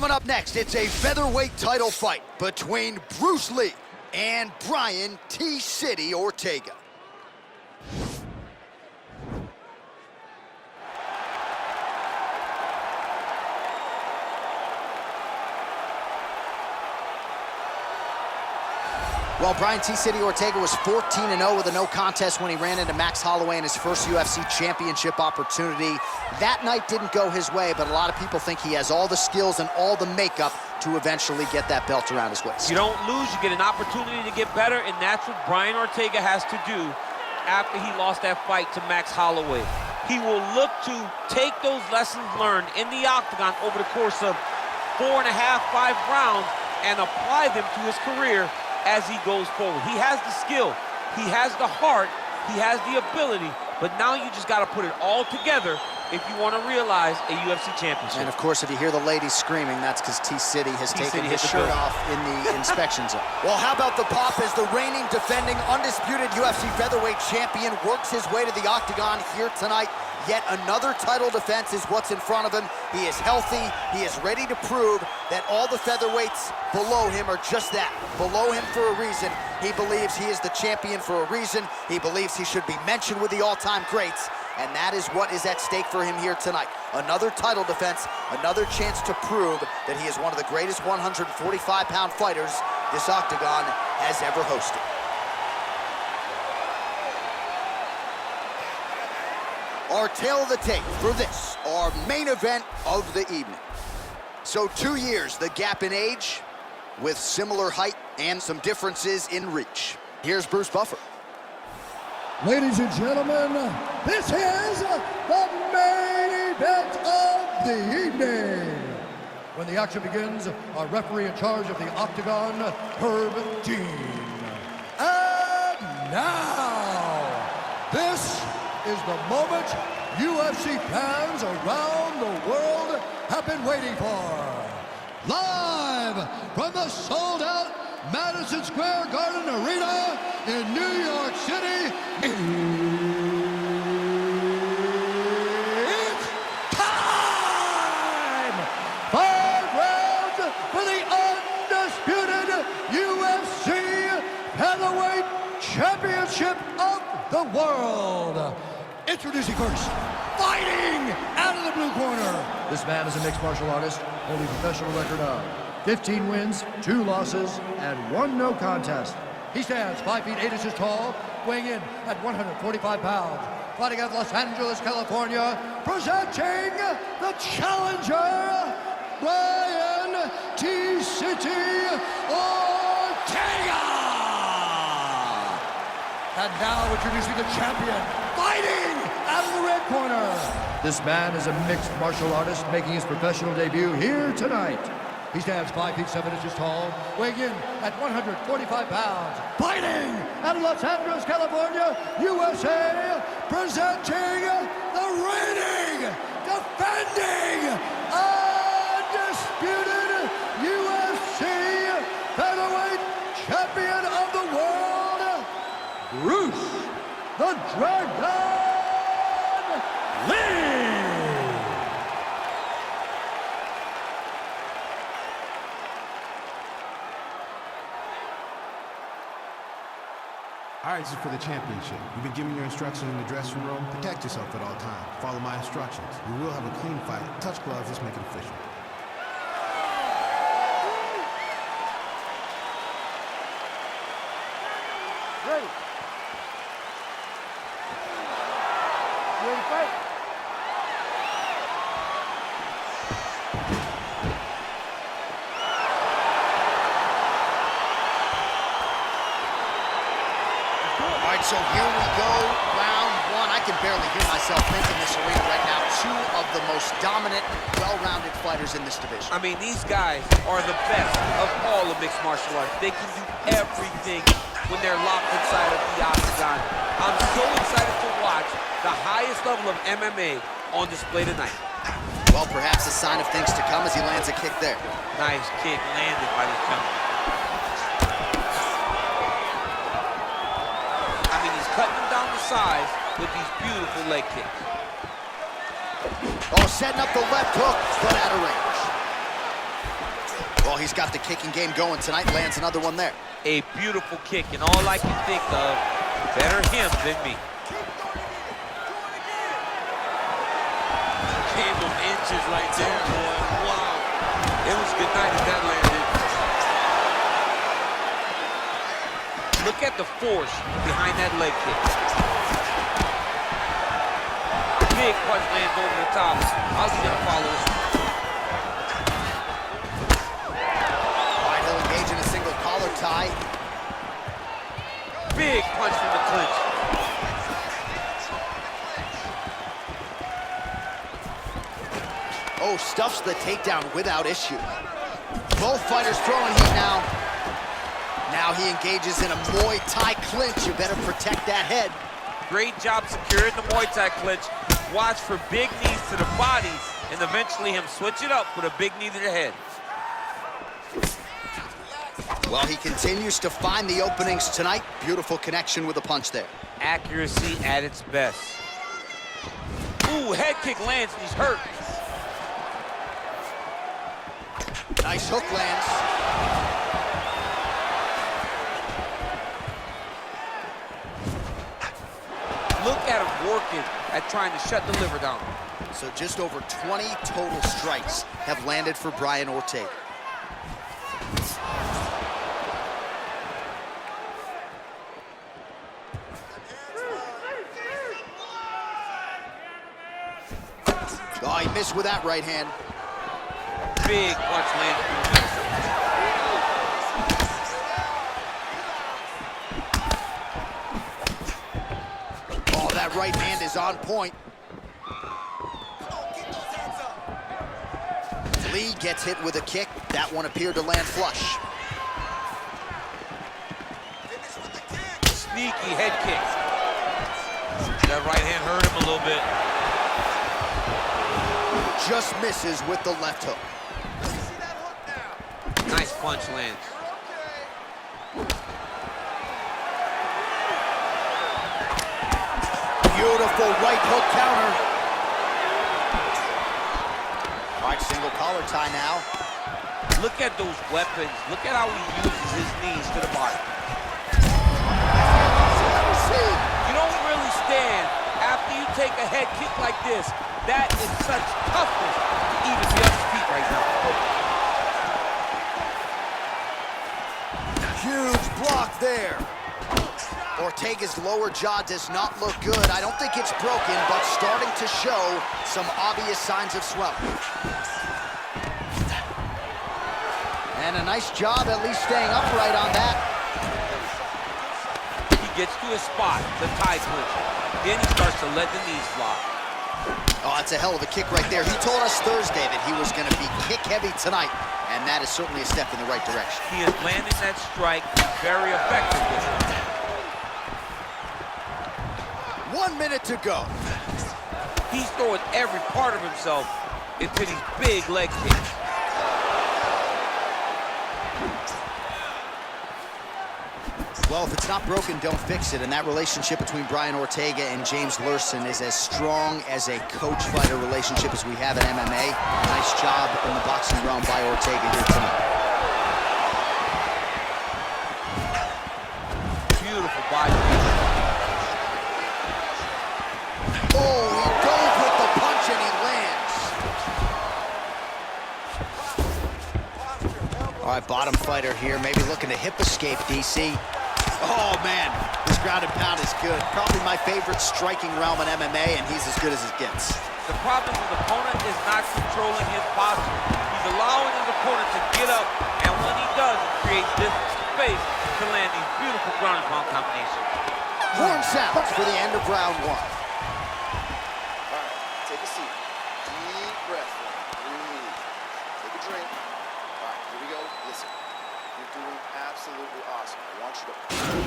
Coming up next, it's a featherweight title fight between Bruce Lee and Brian T-City Ortega. Well, Brian T-City Ortega was 14-0 with a no contest when he ran into Max Holloway in his first UFC championship opportunity. That night didn't go his way, but a lot of people think he has all the skills and all the makeup to eventually get that belt around his waist. You don't lose, you get an opportunity to get better, and that's what Brian Ortega has to do after he lost that fight to Max Holloway. He will look to take those lessons learned in the octagon over the course of 4.5, 5 rounds and apply them to his career as he goes forward. He has the skill, he has the heart, he has the ability, but now you just got to put it all together if you want to realize a UFC championship. And of course, if you hear the ladies screaming, that's because T-City has taken his shirt off in the inspection zone. Well, how about the pop as the reigning, defending, undisputed UFC featherweight champion works his way to the octagon here tonight. Yet another title defense is what's in front of him. He is healthy. He is ready to prove that all the featherweights below him are just that, below him for a reason. He believes he is the champion for a reason. He believes he should be mentioned with the all-time greats. And that is what is at stake for him here tonight. Another title defense, another chance to prove that he is one of the greatest 145-pound fighters this octagon has ever hosted. Our tale of the tape for this, our main event of the evening. So 2 years, the gap in age, with similar height and some differences in reach. Here's Bruce Buffer. Ladies and gentlemen, this is the main event of the evening. When the action begins, our referee in charge of the octagon, Herb Dean. And now, this is the moment UFC fans around the world have been waiting for. Live from the sold-out Madison Square Garden Arena in New York City, it's time! 5 rounds for the undisputed UFC Featherweight Championship of the world. Introducing first, fighting out of the blue corner. This man is a mixed martial artist, holding a professional record of 15 wins, 2 losses, and 1 no contest. He stands 5 feet 8 inches tall, weighing in at 145 pounds. Fighting out of Los Angeles, California, presenting the challenger, Brian T-City Ortega. And now introducing the champion, fighting out of the red corner. This man is a mixed martial artist making his professional debut here tonight. He stands 5 feet 7 inches tall, weighing in at 145 pounds. Fighting out of Los Angeles, California, USA, presenting the reigning, defending, undisputed UFC featherweight champion of the world, Bruce the Dragon Lee! All right, this is for the championship. You've been given your instructions in the dressing room. Protect yourself at all times. Follow my instructions. You will have a clean fight. Touch gloves, let's make it official. Ready. You ready to fight? All right, so here we go, round 1. I can barely hear myself thinking this arena right now. 2 of the most dominant, well-rounded fighters in this division. I mean, these guys are the best of all of mixed martial arts. They can do everything when they're locked inside of the octagon. I'm so excited to watch the highest level of MMA on display tonight. Well, perhaps a sign of things to come as he lands a kick there. Nice kick landed by this gentleman. I mean, he's cutting them down the sides with these beautiful leg kicks. Oh, setting up the left hook, but out of range. he's got the kicking game going tonight. Lands another one there. A beautiful kick, and all I can think of, better him than me. Came from inches right there, boy. Wow. It was good night if that landed. Look at the force behind that leg kick. Big punch lands over the top. How's he gonna follow this? All right, he'll engage in a single collar tie. Big punch from the clinch. Oh, stuffs the takedown without issue. Both fighters throwing heat now. Now he engages in a Muay Thai clinch. You better protect that head. Great job securing the Muay Thai clinch. Watch for big knees to the bodies, and eventually him switch it up with a big knee to the head. Well, he continues to find the openings tonight. Beautiful connection with a punch there. Accuracy at its best. Ooh, head kick lands, and he's hurt. Nice hook lands. Look at him working at trying to shut the liver down. So just over 20 total strikes have landed for Brian Ortega. Oh, he missed with that right hand. Big punch lands. Oh, that right hand is on point. Lee gets hit with a kick. That one appeared to land flush. Sneaky head kick. That right hand hurt him a little bit. Just misses with the left hook. Nice punch lands. Beautiful right hook counter. All right, single collar tie now. Look at those weapons. Look at how he uses his knees to the body. You don't really stand after you take a head kick like this. That is such toughness to even be on his feet right now. Huge block there. Ortega's lower jaw does not look good. I don't think it's broken, but starting to show some obvious signs of swelling. And a nice job at least staying upright on that. He gets to his spot, the tie clinch. Then he starts to let the knees fly. Oh, that's a hell of a kick right there. He told us Thursday that he was going to be kick heavy tonight, and that is certainly a step in the right direction. He is landing that strike very effectively. 1 minute to go. He's throwing every part of himself into these big leg kicks. Well, if it's not broken, don't fix it. And that relationship between Brian Ortega and James Lurson is as strong as a coach-fighter relationship as we have in MMA. Nice job in the boxing realm by Ortega here tonight. Beautiful body. Oh, he goes with the punch and he lands. All right, bottom fighter here, maybe looking to hip escape, DC. Oh, man, this ground and pound is good. Probably my favorite striking realm in MMA, and he's as good as it gets. The problem with the opponent is not controlling his posture. He's allowing his opponent to get up, and when he does, it creates this space to land these beautiful ground and pound combinations. Horn sounds for the end of round one. All right, take a seat. Deep breath. Breathe. Take a drink. All right, here we go. Listen, you're doing absolutely awesome. I want you to...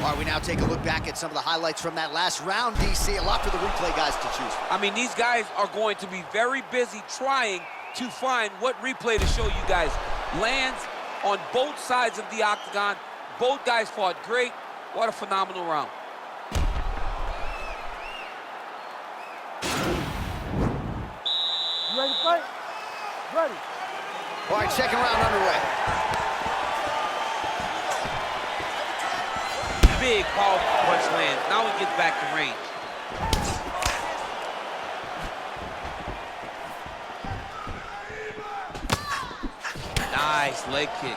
All right, we now take a look back at some of the highlights from that last round, DC. A lot for the replay guys to choose from. I mean, these guys are going to be very busy trying to find what replay to show you guys. Lands on both sides of the octagon. Both guys fought great. What a phenomenal round. You ready to fight? Ready. All right, second round underway. Big, powerful punch lands. Now he gets back to range. Nice leg kick.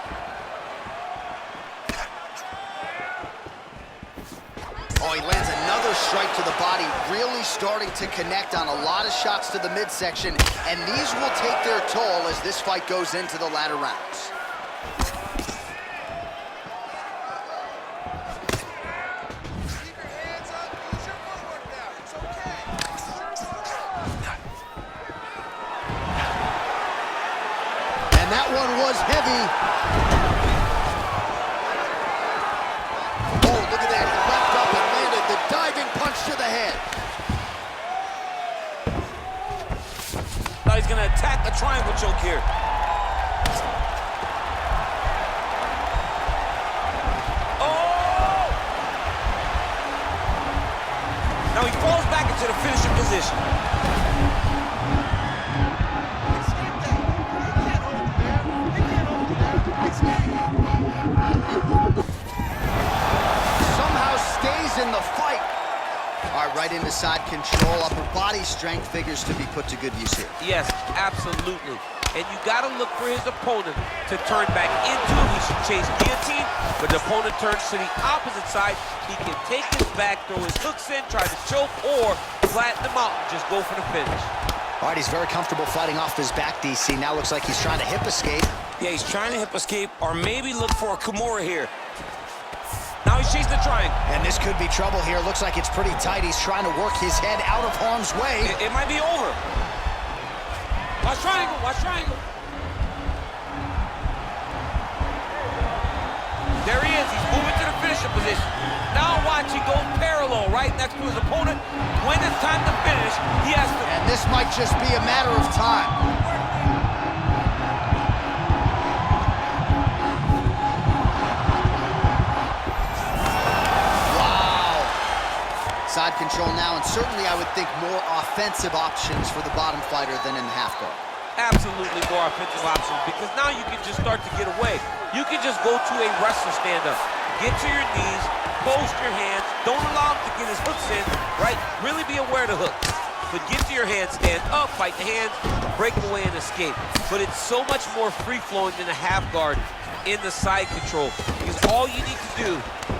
Oh, he lands another strike to the body, really starting to connect on a lot of shots to the midsection, and these will take their toll as this fight goes into the latter rounds. And that one was heavy. Oh, look at that. He leapt up and landed the diving punch to the head. Now he's gonna attack the triangle choke here. Oh! Now he falls back into the finishing position. Somehow stays in the fight. All right, right into side control. Upper body strength figures to be put to good use here. Yes, absolutely. And you gotta look for his opponent to turn back into him. He should chase guillotine, but the opponent turns to the opposite side. He can take his back, throw his hooks in, try to choke, or flatten him out and just go for the finish. All right, he's very comfortable fighting off his back, DC. Now looks like he's trying to hip escape. Yeah, he's trying to hip escape or maybe look for a Kimura here. Now he's chasing the triangle. And this could be trouble here. Looks like it's pretty tight. He's trying to work his head out of harm's way. It might be over. Watch triangle, watch triangle. There he is, he's moving to the finishing position. Now watch, he goes parallel right next to his opponent. When it's time to finish, he has to... And this might just be a matter of time. Side control now, and certainly I would think more offensive options for the bottom fighter than in the half guard. Absolutely more offensive options, because now you can just start to get away. You can just go to a wrestler stand-up. Get to your knees, post your hands, don't allow him to get his hooks in, right? Really be aware of the hook. But get to your hands, stand up, fight the hands, break away and escape. But it's so much more free-flowing than a half guard in the side control, because all you need to do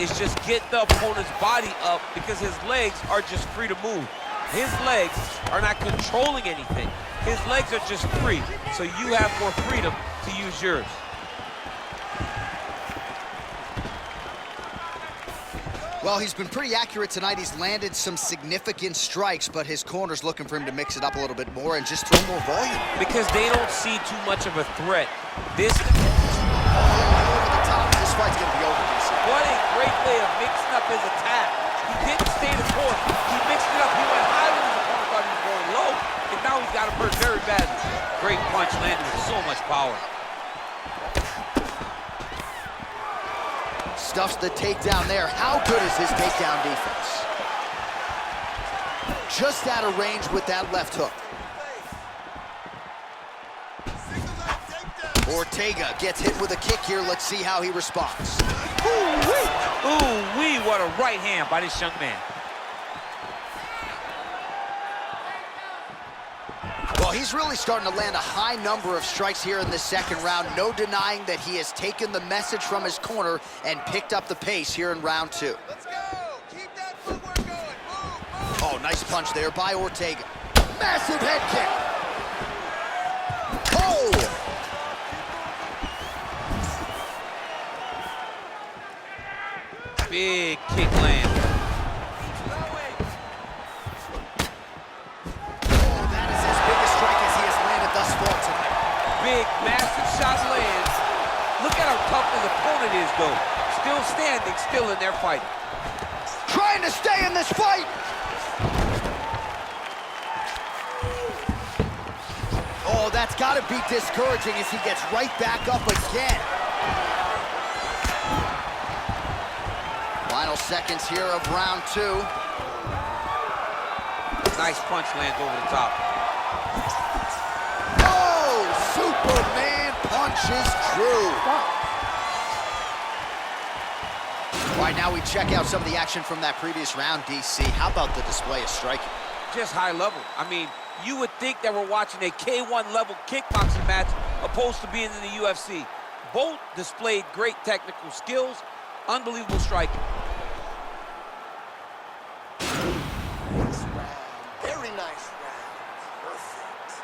is just get the opponent's body up, because his legs are just free to move. His legs are not controlling anything. His legs are just free, so you have more freedom to use yours. Well, he's been pretty accurate tonight. He's landed some significant strikes, but his corner's looking for him to mix it up a little bit more and just throw more volume. Because they don't see too much of a threat. This... Over the top. This fight's gonna be over, DC. What a great way of mixing up his attack. He didn't stay the course. He mixed it up. He went high when his opponent thought he was going low, and now he's got him hurt very badly. Great punch landed with so much power. Stuffs the takedown there. How good is his takedown defense? Just out of range with that left hook. Ortega gets hit with a kick here. Let's see how he responds. Ooh-wee! Ooh-wee, what a right hand by this young man. Well, he's really starting to land a high number of strikes here in this second round. No denying that he has taken the message from his corner and picked up the pace here in round two. Let's go. Keep that footwork going. Move, move. Oh, nice punch there by Ortega. Massive head kick. Oh! Big kick land. Big, massive shot lands. Look at how tough his opponent is, though. Still standing, still in their fight. Trying to stay in this fight. Oh, that's got to be discouraging as he gets right back up again. Final seconds here of round two. Nice punch lands over the top. Superman punch. punches true. All right, now we check out some of the action from that previous round, DC. How about the display of striking? Just high level. I mean, you would think that we're watching a K1 level kickboxing match opposed to being in the UFC. Both displayed great technical skills, unbelievable striking. Nice round. Very nice round. Perfect.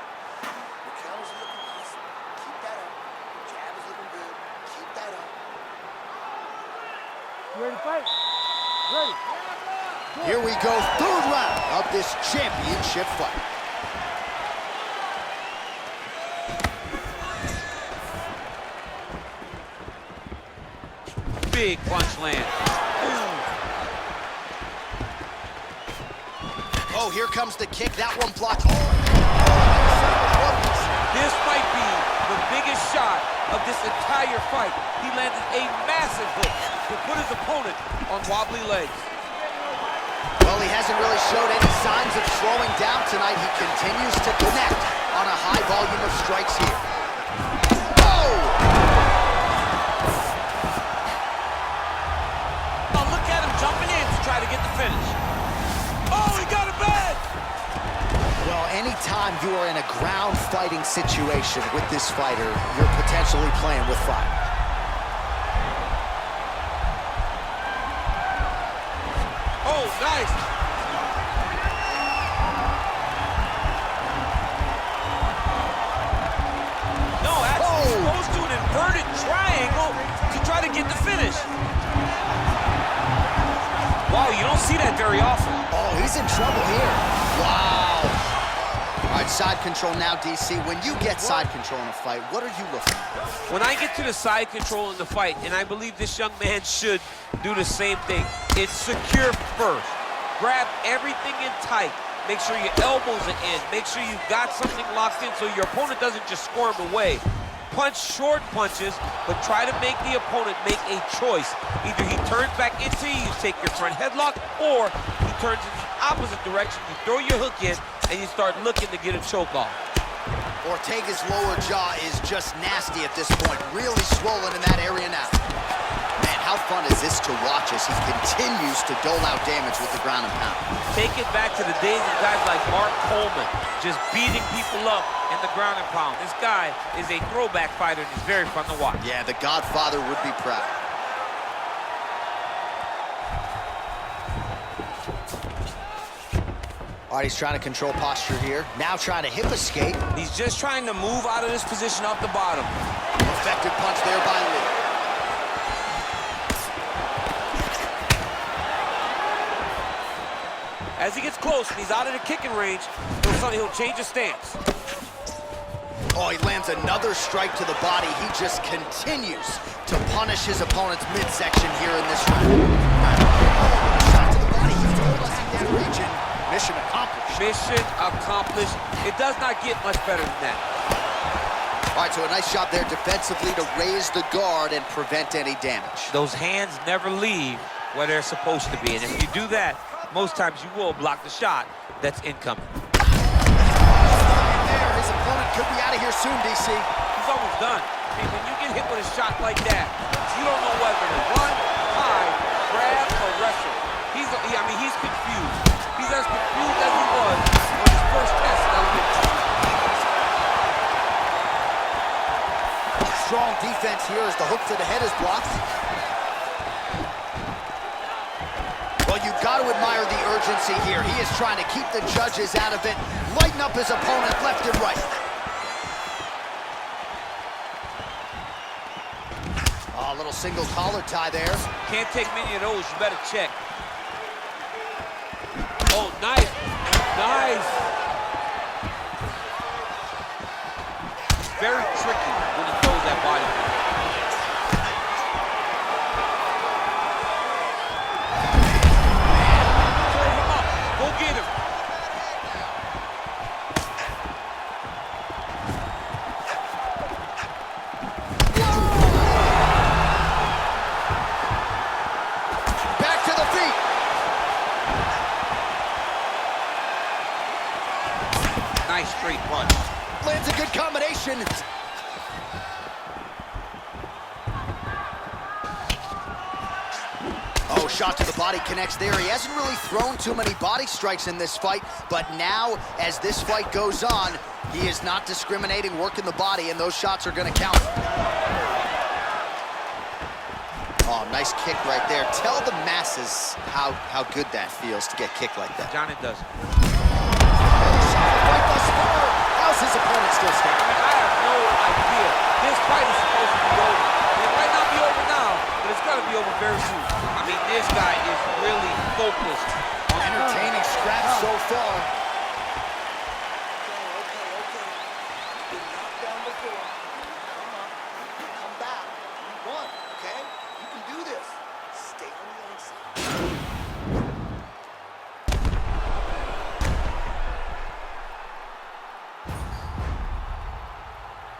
Your counters are looking nice. Keep that up. Jab is looking good. Keep that up. You ready to fight? Ready. Here we go, third round of this championship fight. Big punch land. Oh, here comes the kick. That one blocked. This might be the biggest shot of this entire fight. He landed a massive hook to put his opponent on wobbly legs. Well, he hasn't really showed any signs of slowing down tonight. He continues to connect on a high volume of strikes here. Oh! Oh, look at him jumping in to try to get the finish. Oh, he got it bad! Well, anytime you are in a ground fighting situation with this fighter, you're potentially playing with fire. Oh, nice. No, actually, he goes to an inverted triangle to try to get the finish. Wow, you don't see that very often. Oh, he's in trouble here. Wow. All right, side control now, DC. When you get side control in a fight, what are you looking for? When I get to the side control in the fight, and I believe this young man should do the same thing, it's secure first. Grab everything in tight. Make sure your elbows are in. Make sure you've got something locked in so your opponent doesn't just squirm away. Punch short punches, but try to make the opponent make a choice. Either he turns back into you take your front headlock, or he turns in the opposite direction. You throw your hook in, and you start looking to get a choke off. Ortega's lower jaw is just nasty at this point. Really swollen in that area now. Man, how fun is this to watch as he continues to dole out damage with the ground and pound? Take it back to the days of guys like Mark Coleman, just beating people up in the ground and pound. This guy is a throwback fighter, and he's very fun to watch. Yeah, the Godfather would be proud. All right, he's trying to control posture here. Now trying to hip escape. He's just trying to move out of this position off the bottom. Effective punch there by Lee. As he gets close and he's out of the kicking range, he'll change his stance. Oh, he lands another strike to the body. He just continues to punish his opponent's midsection here in this round. Shot to the body. He's told us in that region. Mission accomplished. Mission accomplished. It does not get much better than that. All right, so a nice shot there defensively to raise the guard and prevent any damage. Those hands never leave where they're supposed to be, and if you do that, most times you will block the shot that's incoming. There, his opponent could be out of here soon, DC. He's almost done. I mean, when you get hit with a shot like that, you don't know whether to run, hide, grab, or wrestle. He's confused. He's as confused as he was on his first test. Strong defense here as the hook to the head is blocked. Well, you've got to admire the urgency here. He is trying to keep the judges out of it, lighten up his opponent left and right. Oh, a little single collar tie there. Can't take many of those. You better check. Oh, nice. Nice. Very tricky when he throws that body. Serve him up. Go get him. Back to the feet. Nice straight punch. Lands a good combination. Oh, shot to the body connects there. He hasn't really thrown too many body strikes in this fight, but now, as this fight goes on, he is not discriminating, working the body, and those shots are going to count. Oh, nice kick right there. Tell the masses how good that feels to get kicked like that. Johnny does. Right thus far. How's his opponent still standing? I have no idea. This fight is supposed to be over. It might not be over now, but it's got to be over very soon. I mean, this guy is really focused. Entertaining scratch so far.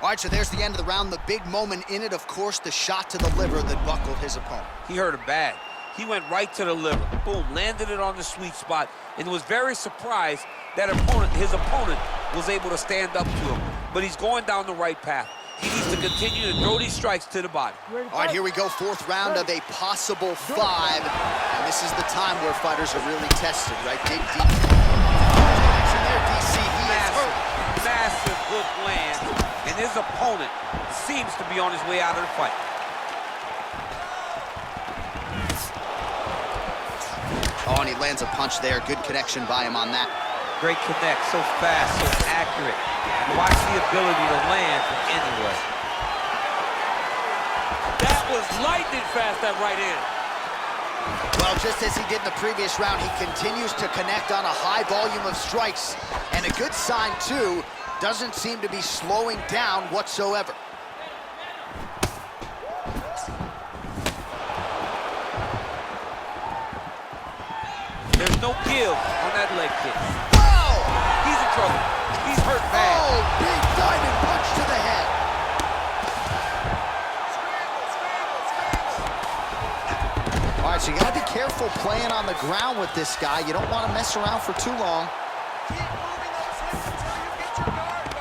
All right, so there's the end of the round. The big moment in it, of course, the shot to the liver that buckled his opponent. He hurt him bad. He went right to the liver. Boom, landed it on the sweet spot, and was very surprised that his opponent was able to stand up to him. But he's going down the right path. He needs to continue to throw these strikes to the body. All right, here we go, fourth round of a possible 5. And this is the time where fighters are really tested, right? Dig deep. Action there, DC. He is hurt. Massive good land, and his opponent seems to be on his way out of the fight. Oh, and he lands a punch there. Good connection by him on that. Great connect, so fast, so accurate. Watch the ability to land from anywhere. That was lightning fast, that right hand. Well, just as he did in the previous round, he continues to connect on a high volume of strikes. And a good sign, too, doesn't seem to be slowing down whatsoever. There's no give on that leg kick. Whoa! He's in trouble. He's hurt bad. Oh, big diving punch to the head. All right, so you gotta be careful playing on the ground with this guy. You don't want to mess around for too long.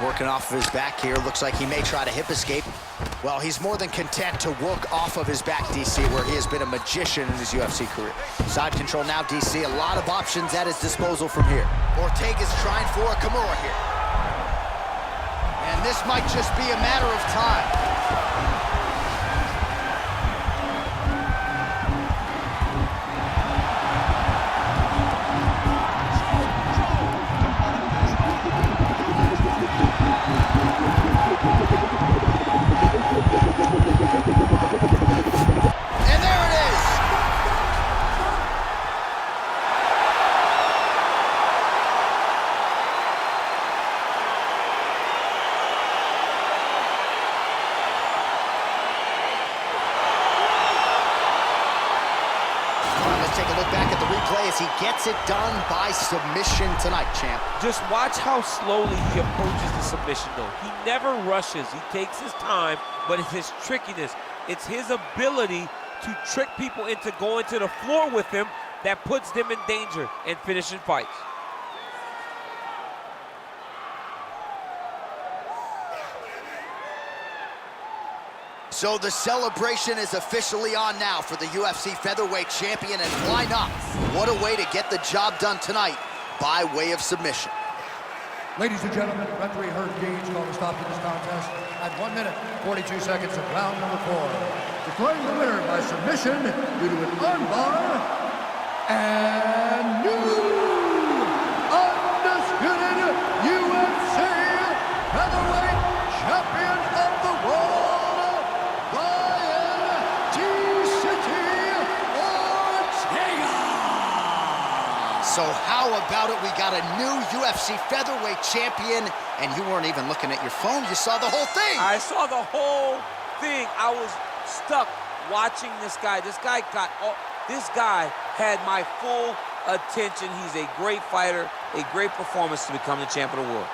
Working off of his back here. Looks like he may try to hip escape. Well, he's more than content to work off of his back, DC, where he has been a magician in his UFC career. Side control now, DC. A lot of options at his disposal from here. Ortega's trying for a Kimura here. And this might just be a matter of time. Take a look back at the replay as he gets it done by submission tonight, champ. Just watch how slowly he approaches the submission, though. He never rushes. He takes his time, but it's his trickiness. It's his ability to trick people into going to the floor with him that puts them in danger and finishing fights. So the celebration is officially on now for the UFC Featherweight champion, and why not? What a way to get the job done tonight by way of submission. Ladies and gentlemen, referee Herb Gage called a stop to this contest at 1 minute, 42 seconds of round number 4. Declaring the winner by submission due to an armbar, and new undisputed UFC Featherweight champion of the world, Ortega. So how about it? We got a new UFC Featherweight champion, and you weren't even looking at your phone. You saw the whole thing. I saw the whole thing. I was stuck watching this guy. This guy had my full attention. He's a great fighter, a great performance to become the champion of the world.